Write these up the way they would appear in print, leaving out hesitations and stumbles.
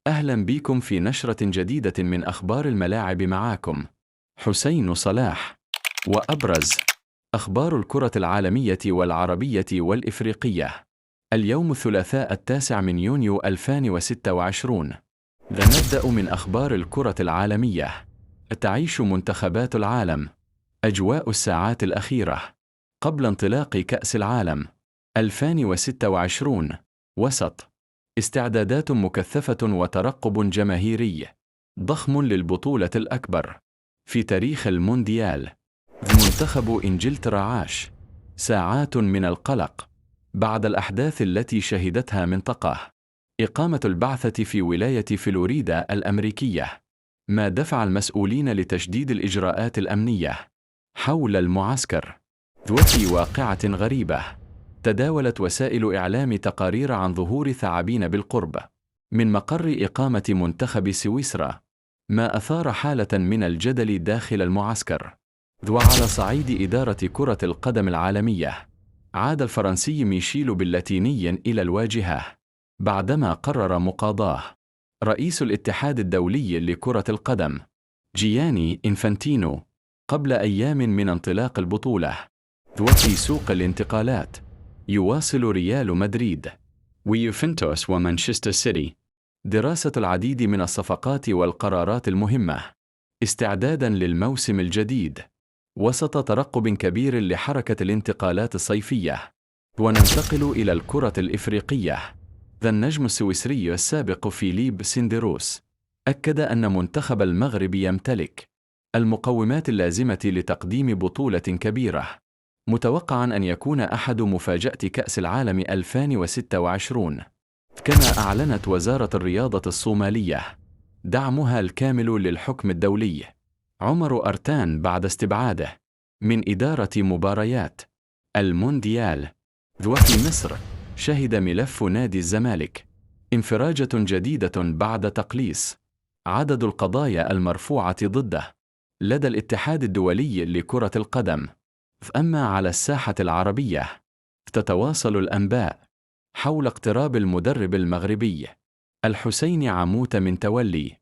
أهلا بكم في نشرة جديدة من أخبار الملاعب. معاكم حسين صلاح. وأبرز أخبار الكرة العالمية والعربية والإفريقية اليوم الثلاثاء 9 من يونيو 2026. نبدأ من أخبار الكرة العالمية. تعيش منتخبات العالم أجواء الساعات الأخيرة قبل انطلاق كأس العالم 2026. وسط استعدادات مكثفة وترقب جماهيري ضخم للبطولة الأكبر في تاريخ المونديال. منتخب إنجلترا عاش ساعات من القلق بعد الأحداث التي شهدتها منطقة إقامة البعثة في ولاية فلوريدا الأمريكية، ما دفع المسؤولين لتشديد الإجراءات الأمنية حول المعسكر. وفي واقعة غريبة، تداولت وسائل إعلام تقارير عن ظهور ثعابين بالقرب من مقر إقامة منتخب سويسرا، ما أثار حالة من الجدل داخل المعسكر. وعلى صعيد إدارة كرة القدم العالمية، عاد الفرنسي ميشيل بلاتيني إلى الواجهة بعدما قرر مقاضاة رئيس الاتحاد الدولي لكرة القدم جياني إنفانتينو قبل أيام من انطلاق البطولة. وفي سوق الانتقالات، يواصل ريال مدريد ويوفنتوس ومانشستر سيتي دراسة العديد من الصفقات والقرارات المهمة استعداداً للموسم الجديد وسط ترقب كبير لحركة الانتقالات الصيفية. وننتقل إلى الكرة الإفريقية. النجم السويسري السابق فيليب سيندروس أكد أن منتخب المغرب يمتلك المقومات اللازمة لتقديم بطولة كبيرة، متوقعاً أن يكون أحد مفاجأة كأس العالم 2026. كما أعلنت وزارة الرياضة الصومالية دعمها الكامل للحكم الدولي عمر أرتان بعد استبعاده من إدارة مباريات المونديال. وفي مصر، شهد ملف نادي الزمالك انفراجة جديدة بعد تقليص عدد القضايا المرفوعة ضده لدى الاتحاد الدولي لكرة القدم. أما على الساحة العربية، تتواصل الأنباء حول اقتراب المدرب المغربي الحسين عموتة من تولي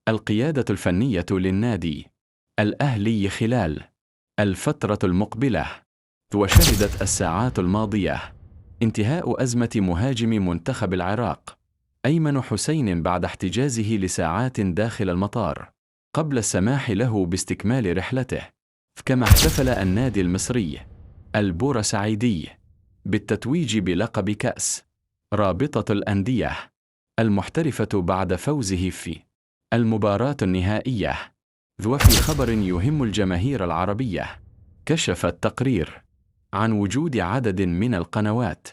القيادة الفنية للنادي الأهلي خلال الفترة المقبلة. وشهدت الساعات الماضية انتهاء أزمة مهاجم منتخب العراق أيمن حسين بعد احتجازه لساعات داخل المطار قبل السماح له باستكمال رحلته. كما احتفل النادي المصري البورسعيدي بالتتويج بلقب كأس رابطة الأندية المحترفة بعد فوزه في المباراة النهائية. وفي خبر يهم الجماهير العربية، كشف التقرير عن وجود عدد من القنوات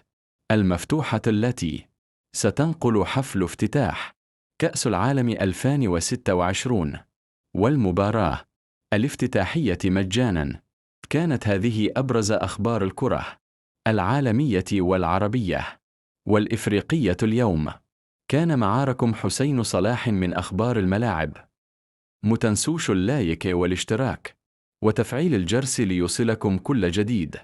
المفتوحة التي ستنقل حفل افتتاح كأس العالم 2026 والمباراة الافتتاحية مجاناً. كانت هذه أبرز أخبار الكرة العالمية والعربية والإفريقية اليوم. كان معاكم حسين صلاح من أخبار الملاعب. متنسوش اللايك والاشتراك وتفعيل الجرس ليوصلكم كل جديد.